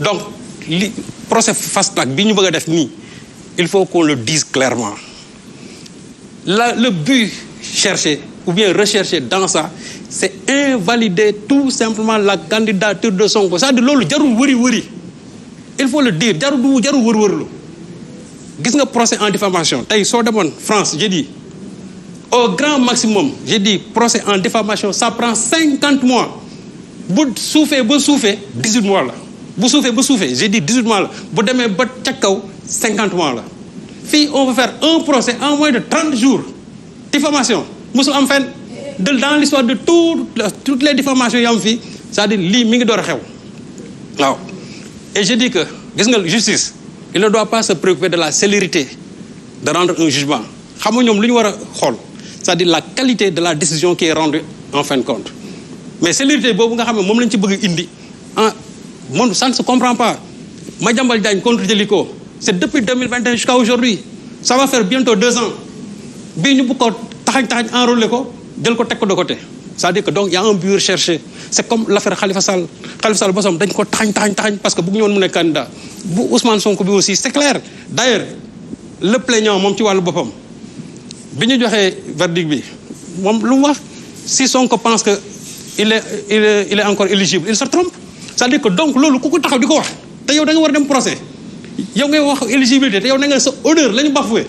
donc li procès fast track bi ñu bëgg a def nii il faut qu'on le dise clairement le but cherché ou bien recherché dans ça c'est invalider tout simplement la candidature de Sonko c'est-à-dire loolu jarul wëri il faut le dire jarul wër-wërlu gis nga procès en diffamation tey soo demoon France j'ai dit au grand maximum j'ai dit procès en diffamation ça prend 50 mois bu suufee ba suufee 18 mois la bu suufee ba suufee j'ai dit 18 mois la bu demee ba ca kaw 50 mois la fii on va faire un procès en moins de 30 jours diffamation musul am fenn dans l'histoire de toutes les diffamations yi am fii c'est-à-dire lii mi ngi door a xew waaw et je dis que gis nga justice il ne doit pas se préoccuper de la célérité de rendre un jugement xam nga ñoom lu ñu war a xool c'est-à-dire la qualité de la décision qui est rendue en fin de compte mais célérité boobu nga xam ne moom lañ ci bëgg indi moom ça ne se comprend pas Madiambal Diagne contre Djeliko c'est depuis 2021 jusqu'à aujourd'hui ça va faire bientôt 2 ans bii ñu bëgg ko taxañ enrôler ko jël ko teg ko de côté c'est-à-dire que donc il y a un but recherché c'est comme l'affaire Khalifa Sall bosom dañ ko taxañ parce que bëgg ñu woon mu nekk candidat bu Ousmane Sonko bi aussi c'est clair d'ailleurs le plaignant moom ci wàllu boppam bi ñu joxee verdict bi moom lu mu wax si Sonko pense que il est encore éligible il se trompe c'est-à-dire que donc loolu ku ko taxaw di ko wax te yow da nga war a dem procès yow ngay wax éligibilité te yow da nga sa honneur la ñu bafoué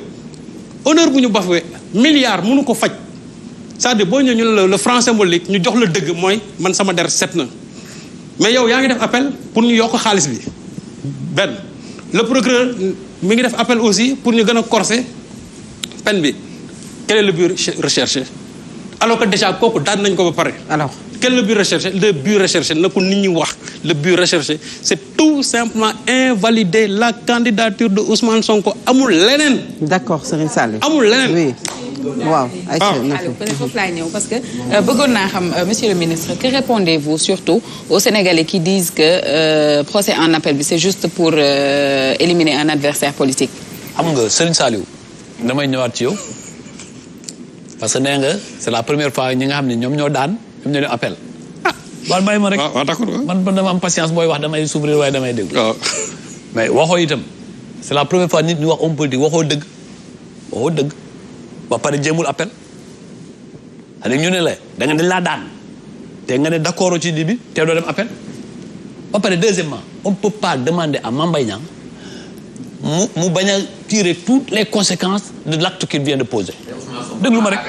honneur bu ñu bafoué milliard mënu ko faj c'est-à-dire boo ñëwee ñu ne le franc symbolique ñu jox la dëgg mooy man sama der set na mais yow yaa ngi def appel pour ñu yokk xaalis bi benn le procureur mi ngi def appel aussi pour ñu gën a corser peine bi quel est le but recherché alors que déjà kooku daan nañ ko ba pare. alors quel est le but recherché na ko nit ñi wax le but recherché c'est tout simplement invalider la candidature de Ousmane Sonko amul leneen. d'accord Serigne Saliou amul leneen. oui waaw. alors peut-être foofu laay ñëw parce que bëggoon naa xam monsieur le ministre que répondez-vous surtout aux Sénégalais qui disent que procès en appel bi c'est juste pour éliminer un adversaire politique. xam nga Serigne Saliou damay ñëwaat ci yow parce que nee nga c'est la première fois ñi nga xam ne ñoom ñoo daan ñoom ñoo def appel. wala bàyyi ma rek d'accord man dama am patience booy wax damay souffrir waaye damay déglu. mais waxoo itam c'est la première fois nit ñu wax homme politique waxoo dëgg ba pare jéemul appel xanaa ñu ne la da nga dañ laa daan te nga ne d'accord ci di bi te doo dem appel ba pare deuxièmement on peut pas demander à Mame Mbaye Niang mu bañ a tirer toutes les conséquences de l'acte qu'il vient de poser. déglu ma rek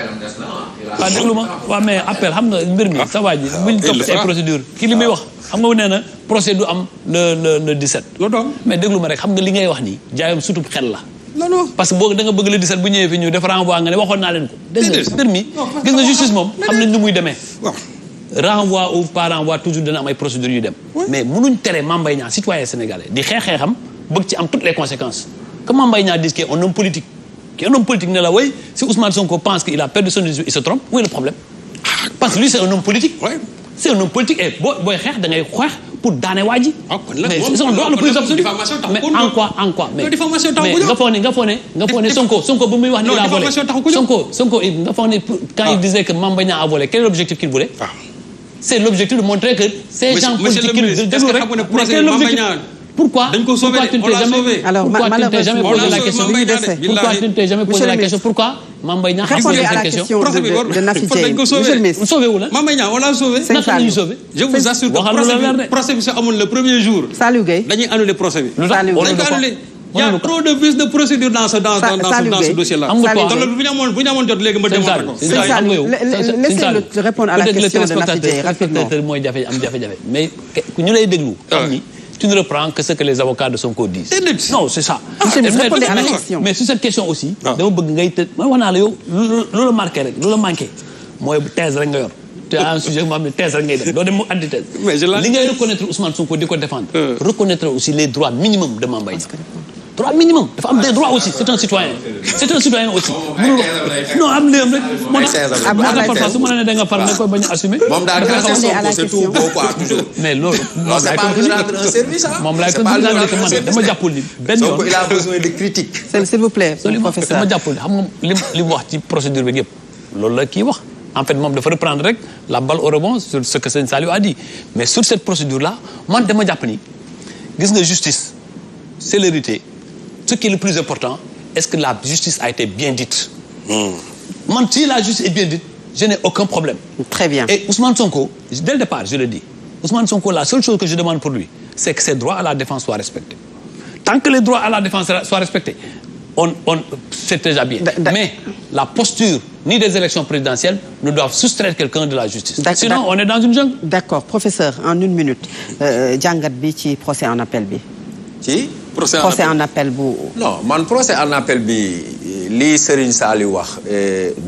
waaw déglu ma waaw mais appel xam nga mbir mi sa waa ji buñ topp ci ay procédure kii li muy wax xam nga nee na procès du am le 17 mais déglu ma rek xam nga li ngay wax nii jaayam sutub xel la non parce que boo da nga bëgg le 17 bu ñëwee fi ñu def renvoi nga ne waxoon naa leen ko dégg nga mbir mi gis nga justice moom xam nañ ni muy demee renvoi ou pas renvoi toujours dana am ay procédures yu dem mais mënuñ tere Mame Mbaye Niang citoyen sénégalais di xeexeexam bëgg ci am toutes les conséquences que Mame Mbaye Niang dise qu'il est un homme politique un homme politique ne la way si Ousmane Sonko pense qu'il a perdu son éligibilité il se trompe où est le problème parce que lui c'est un homme politique c'est un homme politique et booy xeex da ngay xeex pour daane waa ji mais ils sont droit le plus absolu mais en quoi mais nga foog ne Sonko bu muy wax ni il a volé Sonko nga foog ne quand il disait que Mame Mbaye Niang a volé quel est l'objectif qu'il voulait c'est l'objectif de montrer que ces gens politiques déglu rek mais quel est l'objectif pourquoi tu ne t'es jamais posé la question pourquoi tu ne t'es jamais posé la question pourquoi Mame Mbaye Niang répondez à la question de Nafi Dièye monsieur le ministre sauvé wu la Mame Mbaye Niang on l'a sauvé naka la ñuy sauvé je vous assure que procès bi su amul le premier jour Saliou Gueye dañuy annuler procès bi Saliou Gueye il y a trop de vices de procédure dans ce dossier là am nga donc bu ñu amoon jot léegi ma démontré ko laissez-le répondre à la question de Nafi Dièye rapidement mooy jafe-jafe mais ñu lay déglu xam ni tu ne reprends que ce que les avocats de Sonko disent. Non, c'est ça. Répondez à la question. Mais sur cette question aussi, dama bëgg ngay tëj ma wax naa la yow loolu marqué rek loolu manqué mooy thèse rek nga yor. Tu as un sujet moo xam ne thèse rek ngay def doo dem mu antithèse. li ngay reconnaître Ousmane Sonko di ko défendre. Reconnaître aussi les droits minimums de Mame Mbaye Niang. droit minimum dafa am des droits aussi c'est un citoyen aussi. non am léem rek. moo tax parfois su ma nee da nga far ne ko bañ a assumer. moom daal di ko Sonko c'est tout beau quoi toujours. mais loolu. non c'est pas lui rendre un service ah. moom laay continuer dama jàppul ni benn yoon. Sonko il a besoin de critique. s'il vous plaît professeur dama jàppul xam nga li mu wax ci procédure bi yëpp loolu la kii wax. En fait moom dafa reprendre rek la balle au rebond sur ce que Serigne Saliou a dit mais sur cette procédure là man dama jàpp ni gis nga justice célérité ce qui est le plus important est-ce que la justice a été bien dite. man si la justice est bien dite je n'ai aucun problème. Très bien. Et Ousmane Sonko dès le départ je le dis Ousmane Sonko la seule chose que je demande pour lui c'est que ses droits à la défense soient respectés. Tant que les droits à la défense soient respectés c'est déjà bien. Mais la posture ni des élections présidentielles ne doivent soustraire quelqu'un de la justice. Sinon on est dans une jungle. D'accord professeur en une minute jàngat bi ci procès en appel bi. ci procès en appel bu. non man procès en appel bi lii Serigne Saliou wax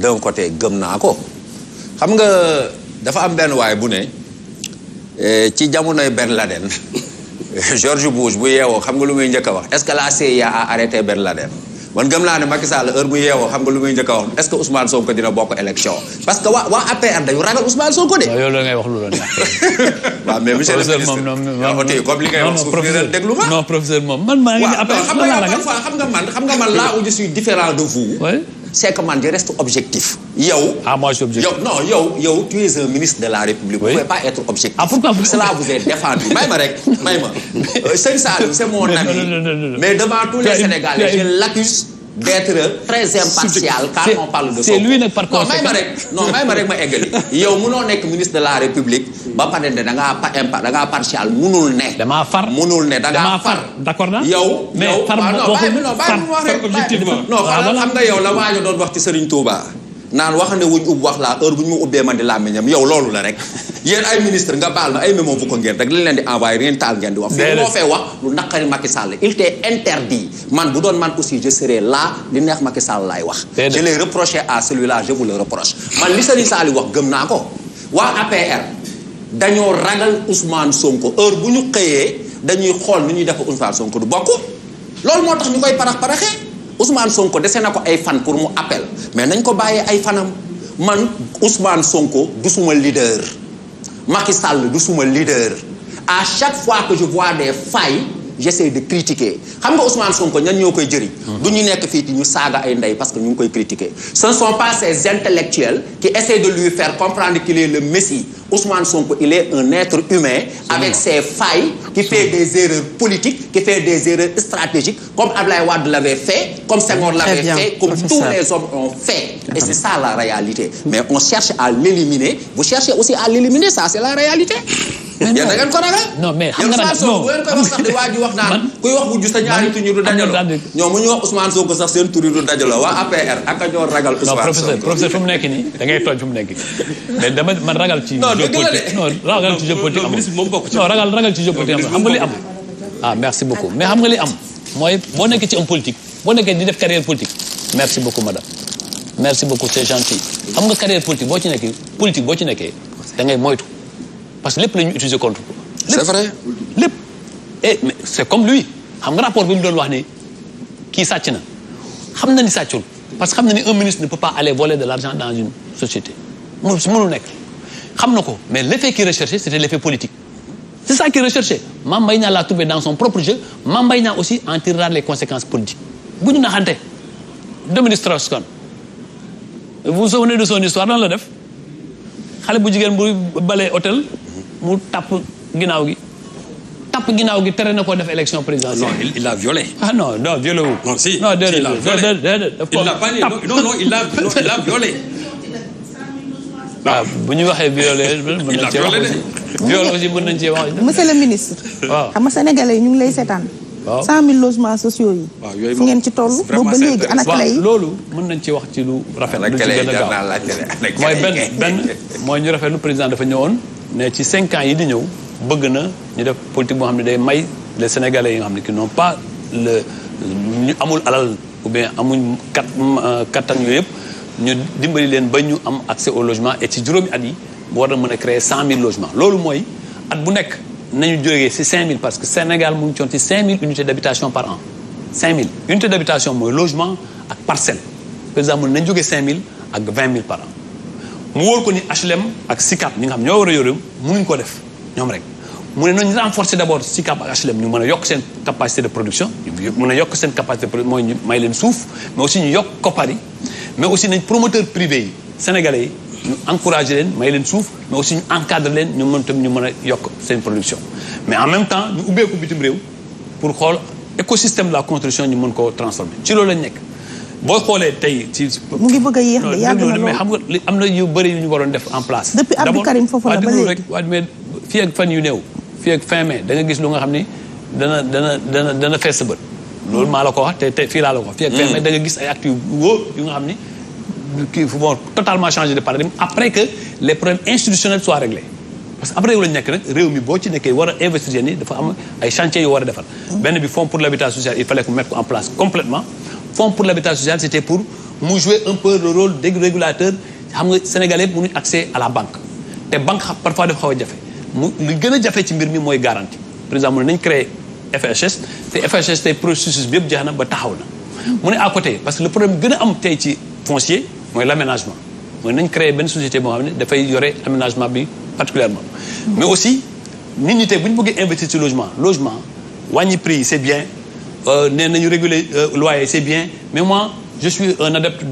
d'un côté gëm naa ko xam nga dafa am benn waay bu ne ci jamonoy Ben Laden George Bush bu yeewoo xam nga lu muy njëkk a wax est-ce que la CIA a arrêté Ben Laden man gëm naa ne Macky Sall heure bu yeewoo xam nga lu muy njëkk a wax est-ce que Ousmane Sonko dina bokk élection parce que waa APR dañu ragal Ousmane Sonko de. yow la ngay wax lu la neex. waaw mais monsieur le ministre comme li ngay wax suuf bi déglu ma. non professeur moom man maa ngi ni APR xam nga man là où je suis différent de vous. c'est que man je reste objectif. yow. moi je suis objectif. yow tu es un ministre de la République. vous ne pouvez pas être objectif. Pourquoi cela vous est défendu. may ma Serigne Saliou c'est mon ami. Mais devant tous les Sénégalais je l'accuse d'être très impartial quand on parle de Sonko. C'est lui nag par conséquent. may ma rek ma eggali. yow munoo nekk ministre de la République ba pare ne da ngaa partial munul ne. damaa far munul ne da ngaa far. d'accord naa. yow far objectivement non xam nga yow la waajo doon wax ci Serigne Touba naan wax ne wuñ ub wax laa heure bu ñu ma ubbee man di làmmiñam yow loolu la rek yéen ay ministre nga baal ma ay mémo bu ko ngeen rek li leen di envoyé ngeen taal ngeen di wax fii moo fee wax lu naqari Macky Sall il t'est interdit man bu doon man aussi je serai là li neex Macky Sall laay wax je l'ai reproché à celui-là je vous le reproche man li Serigne Sall wax gëm naa ko waa APR dañoo ragal Ousmane Sonko heure bu ñu xëyee dañuy xool ni ñuy def Ousmane Sonko du bokk loolu moo tax ñu koy paraxee Ousmane Sonko dese na ko ay fan pour mu appel mais nañ ko bàyyee ay fanam man Ousmane Sonko du suma leader Macky Sall du suma leader à chaque fois que je vois des failles j'essaie de critiquer xam nga Ousmane Sonko ñan ñoo koy jëriñ du ñu nekk fii ñu saaga ay ndey parce que ñu ngi koy critiquer ce ne sont pas ces intellectuels qui essaient de lui faire comprendre qu'il est le Messie. Ousmane Sonko il est un être humain avec ses failles qui fait des erreurs politiques qui fait des erreurs stratégiques comme Abdoulaye Wade l'avait fait comme Senghor l'avait fait comme tous les hommes ont fait et c'est ça la réalité mais on cherche à l'éliminer vous cherchez aussi à l'éliminer ça c'est la réalité yéen da ngeen ko ragal non mais xam nga non bu ngeen koy wax sax di waa ji wax naan kuy wax bu ju sa ñaari tuñu du dajaloo ñoom mu ñu wax Ousmane Sonko sax seen tur yi du dajaloo waa APR ak a ñoo ragal Ousmane Sonko professeur fu mu nekk nii da ngay tooñ fu mu nekk mais dama man ragal ci jeu politique non ragal ci jeu politique amul non ragal ci jeu politique amul xam nga li am merci beaucoup mais xam nga li am mooy boo nekkee ci homme politique boo nekkee di def carrière politique merci beaucoup madame merci beaucoup c'est gentil xam nga carrière politique boo ci nekkee da ngay moytu parce que lépp la ñu utiliser contre ko. c'est vrai lépp et mais c'est comme lui xam nga rapport bi mu doon wax ni kii sàcc na xam na ni sàccul parce que xam na ni un ministre ne peut pas aller voler de l'argent dans une société mënul nekk xam na ko mais l'effet qu'il recherchait c'était l'effet politique c'est ça qu'il recherchait Mame Mbaye Niang l'a trouvé dans son propre jeu Mame Mbaye Niang aussi en tirera les conséquences politiques bu ñu naxante Dominique Strauss-Kahn vous vous souvenez de son histoire nan la def xale bu jigéen bu balee hôtel mu tapp ginnaaw gi tere na ko def élection présidentielle. Non, il l'a violé. Ah non violé wu. Non si. Non il l'a violé. Il l'a pas dit. Non, il l'a violé. waaw bu ñu waxee violé mën nañ cee wax violé aussi mën nañ cee wax. monsieur le ministre. waaw xam nga sénégalais yi ñu ngi lay seetaan. waaw 100 000 logements sociaux yi. waaw yooyu fu ngeen ci toll. boobu ba léegi ana clé yi loolu mën nañ ci wax ci lu rafet. lu ci gën a gaaw mooy benn mooy ñu rafet lu président dafa ñëwoon ne ci 5 ans yi di ñëw bëgg na ñu def politique boo xam ne day may les sénégalais yi nga xam ne qui n'ont pas ñu amul alal ou bien amuñ kattan yooyu yëpp ñu dimbali leen ba ñu am accès au logement et ci juróomi at yi war na mën a créer 100 000 logements loolu mooy at bu nekk nañu jógee ci 5 000 parce que Sénégal mu ngi coon ci 5 000 unités d'habitation par an 5 000 unités d'habitation mooy logement ak parcelle par exemple nañ jógee 5 000 ak 20 000 par an mu wóor ko ni HLM ak SICAP ñi nga xam ñoo war a yore mënuñ ko def ñoom rek mu ne nañu renforcer d'abord SICAP ak HLM ñu mën a yokk seen capacité de production ñu mën a yokk seen capacité de production mooy ñu may leen suuf mais aussi ñu yokk koppar yi mais aussi nañ promoteur privé yi sénégalais yi ñu encourager leen may leen suuf mais aussi ñu encadrer leen ñu mën tam ñu mën a yokk seen production mais en même temps ñu ubbeeku bitim réew pour xool écosystème de la construction ñu mën koo transformer ci loolu lañ nekk. boo xoolee tey ci. mu ngi bëgg a yéex de yàgg na lool mais xam nga li am na yu bëri yu ñu waroon def en place. depuis Abdou Karim foofu la ba léegi rek waaye mais fii ak fan yu néew fii ak fin mai da nga gis lu nga xam ni dana fees sa bët. loolu maa la ko wax te fii laa la ko wax. fii ak fin mai da nga gis ay actes yu wóor yu nga xam ni kii vont totalement changer de paradigme après que les problèmes institutionnels soient réglés. parce que après réew lañu nekk nag réew mi boo ci nekkee war a investir ni dafa am ay chantiers yu war a defar. benn bi fonds pour l'habitat social il fallait qu'on mette ko en place complètement fonds pour l'habitat social c'était pour mu jouer un peu le rôle de régulateur xam nga Sénégalais yëpp mënuñ accès à la banque te banque parfois dafa xaw a jafe lu gën a jafe ci mbir mi mooy garantie par exemple nañ créé FHS te FHS tey processus bi yëpp jeex na ba taxaw na mu ne à côté parce que le problème gën a am tey ci foncier mooy l'aménagement mooy nañ créé benn société boo xam ne dafay yore aménagement bi particulièrement mais aussi nit ñi tey bu ñu bëggee investir ci logement wàññi prix c'est bien nee nañu réguler loyer c'est bien mais moi je suis un adepte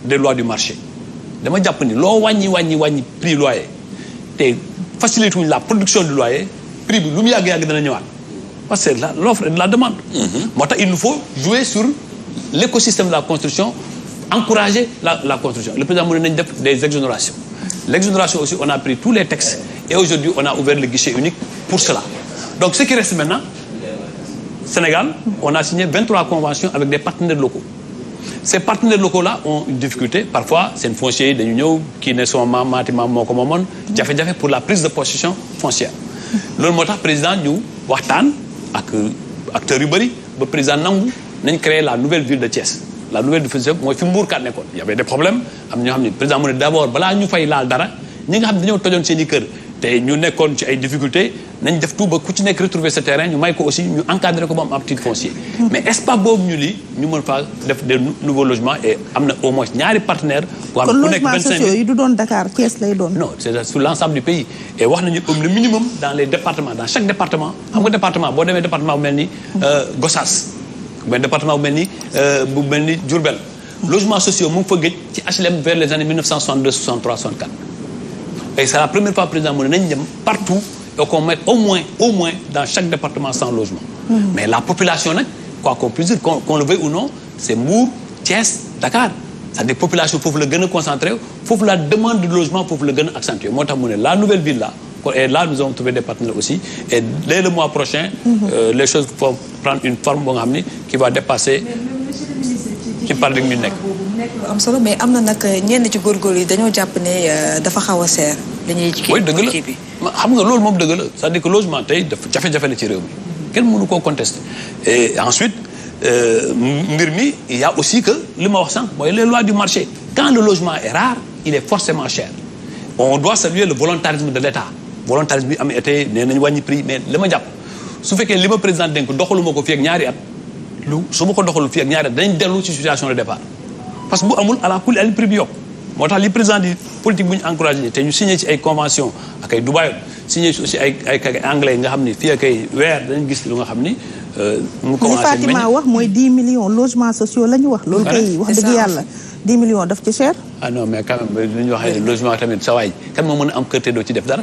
des lois du marché dama jàpp ni loo wàññi prix loyer te faciliter wuñ la production du loyer prix bi lu mu yàgg dana ñëwaat parce que l'offre et de la demande moo tax il nous faut jouer sur l'écosystème de la construction encourager la construction le président mu ne nañ def des exonérations l'exonération aussi on a pris tous les textes et aujourd'hui on a ouvert le guichet unique pour cela donc ce qui reste maintenant Sénégal on a signé 23 conventions avec des partenaires locaux ces partenaires locaux-là ont une difficulté parfois seen foncier yi dañu ñëw kii ne sama maam maati maam moo ko moomoon jafe-jafe pour la prise de possession foncière loolu moo tax président ñu waxtaan ak acteurs yu bëri ba président nangu nañ créer la nouvelle ville de Thiès la nouvelle ville de Thiès mooy fi Mbourkat nekkoon y avait des problèmes am ñoo xam ne président mu ne d'abord balaa ñu fay laal dara ñi nga xam ne dañoo tojoon seen i kër te ñu nekkoon ci ay difficultés nañ def tout ba ku ci nekk retrouver ce terrain ñu may ko aussi ñu encadrer ko ba am ab titre foncier mais espace boobu ñu lii ñu mën faa def des nouveaux logements et am na au moins ñaari partenaires kon logements sociaux yi du doon Dakar Thiès lay doon non c'est sur l'ensemble du pays et wax nañu le minimum dans les départements dans chaque département xam nga département boo demee département bu mel ni Gossas benn département bu mel ni Diourbel logements sociaux mu ngi fa gëj ci HLM vers les années 1962 63 64 et c'est la première fois président mu ne nañ dem partout et qu'on mette au moins dans chaque département 100 logements mais la population nag quoi qu'on puisse dire qu'on le veuille ou non c'est Mbour Thiès Dakar c'est-à-dire population foofu la gën a concentré foofu la demande de logement foofu la gën a accentué moo tax mu ne la nouvelle ville là et là nous avons trouvé des partenaires aussi et dès le mois prochain les choses vont prendre une forme boo nga xam ni qui va dépasser ci paradigme bi nekk am solo mais am na nag ñenn ci góorgóorlu yi dañoo jàpp ne dafa xaw a seer dañuy oui dëgg la xam nga loolu moom dëgg la c'est-à-dire que logement tey dafa jafe-jafe la ci réew mi kenn mënu koo contester et ensuite mbir mi il y a aussi que li ma wax sànq mooy les lois du marché quand le logement est rare il est forcément cher on doit saluer le volontarisme de l'État volontarisme bi am été nee nañu wàññi prix mais li ma jàpp su fekkee li ma président dénk doxaluma ko fii ak ñaari at su ma ko doxalul fii ak ñaari at dañ dellu ci situation de départ parce que bu amul à la kulli ali prix bi yokk moo tax li président di politique bu ñu encouragé te ñu signé ci ay convention ak ay Dubaï signé ci aussi ay anglais nga xam ni fii ak ay weer dañu gis lu nga xam ni mu commencé li Fatima wax mooy 10 millions logements sociaux la ñu wax loolu kay wax dëgg yàlla 10 millions daf ci cher ah non mais quand même li ñu waxee logement tamit sa waay kan moo mën a am kër te doo ci def dara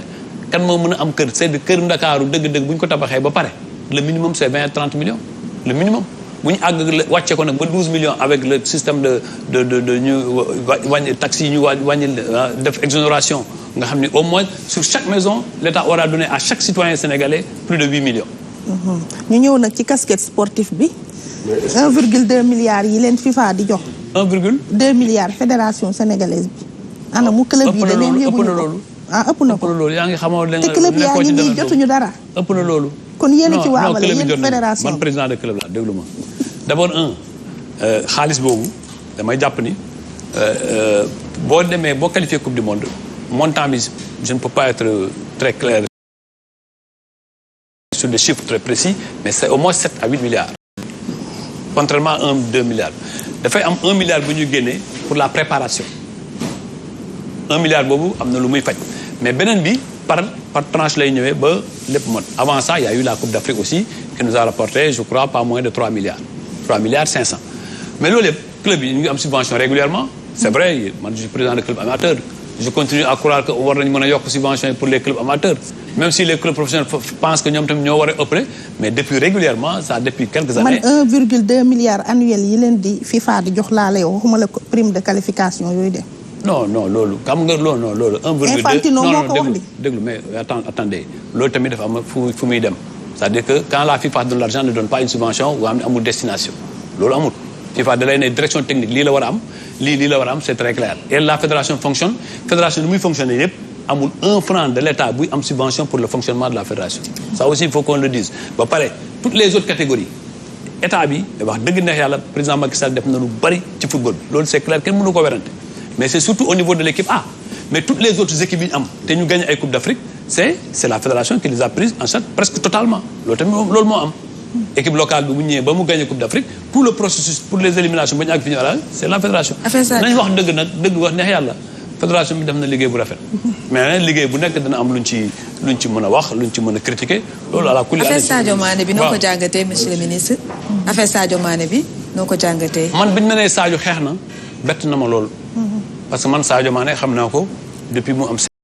kan moo mën a am kër c'est kër Ndakaaru dëgg-dëgg bu ñu ko tabaxee ba pare le minimum c'est 20-30 millions le minimum bu ñu àgg wàcce ko nag ba 12 millions avec le système de ñu wàññi taxes yi ñu wàññi def exonération nga xam ni au moins sur chaque maison l'État aura donné à chaque citoyen sénégalais plus de 8 millions. ñu ñëw nag ci casquette sportif bi 1,2 milliards yi leen FIFA di jox. 1,2 milliards fédération sénégalaise bi. ana mu club yi da leen yëguñu ko ah ëpp na ko loolu yaa ngi xamoo te club yaa ngi nii jotuñu dara. ëpp na loolu. kon yéen a ci waawale yéen fédération man président de club la déglu ma d'abord xaalis boobu damay jàpp ni boo demee boo qualifié coupe du monde montant bi je ne peux pas être très clair sur des chiffres très précis mais c'est au moins 7 à 8 milliards contrairement à 1-2 milliards dafay am 1 milliard bu ñu génnee pour la préparation 1 milliard boobu am na lu muy faj mais beneen bi par tranche lay ñëwee ba lépp mot avant ça il y a eu la Coupe d'Afrique aussi qui nous a rapporté je crois pas moins de 3 milliards 500 mais loolu yëpp club yi ñu ngi am subvention régulièrement c'est vrai man je suis président de club amateur je continue à croire que war nañu mën a yokk subvention yi pour les clubs amateurs même si les clubs professionnels pensent que ñoom tamit ñoo war a ëppale mais depuis régulièrement ça depuis quelques années. man 1,2 milliard annuel yi leen di FIFA di jox laa lay waxuma la prime de qualification yooyu de. non loolu xam nga loolu 1,2 Infantino moo ko wax di déglu mais attendez loolu tamit dafa am fu muy dem c'est-à-dire que quand la FIFA donne l'argent ne donne pas une subvention boo xam ne amul destination loolu amul FIFA da lay ne direction technique lii la war a am lii la war a am c'est très clair et la fédération fonctionne fédération ni muy fonctionner yëpp amul 1 franc de l'État buy am subvention pour le fonctionnement de la fédération ça aussi il faut qu'on le dise ba pare toutes les autres catégories état bi wax dëgg neex yàlla président Macky Sall def na lu bari ci football bi loolu c'est clair kenn mënu ko werante mais c'est surtout au niveau de l'équipe A mais toutes les autres équipes yi ñu am te ñu gagné ay coupe d'Afrique c'est la fédération qui les a prises en charge presque totalement loolu tamit loolu moo am équipe locale bi bu ñëwee ba mu gagné coupe d'Afrique tout le processus pour les éliminations ba ñu àgg fi ñu war a c'est la fédération nañ wax dëgg nag dëgg wax neex yàlla fédération bi def na liggéey bu rafet mais liggéey bu nekk dana am luñ ci mën a wax luñ ci mën a critiquer loolu à la kulli affaire Sadio Mané bi noo ko jàngatee monsieur le ministre affaire Sadio Mané bi noo ko jàngatee man biñu ma nee Sadio xeex na bett na ma loolu parce que man Sadio Mané xam naa ko depuis mu am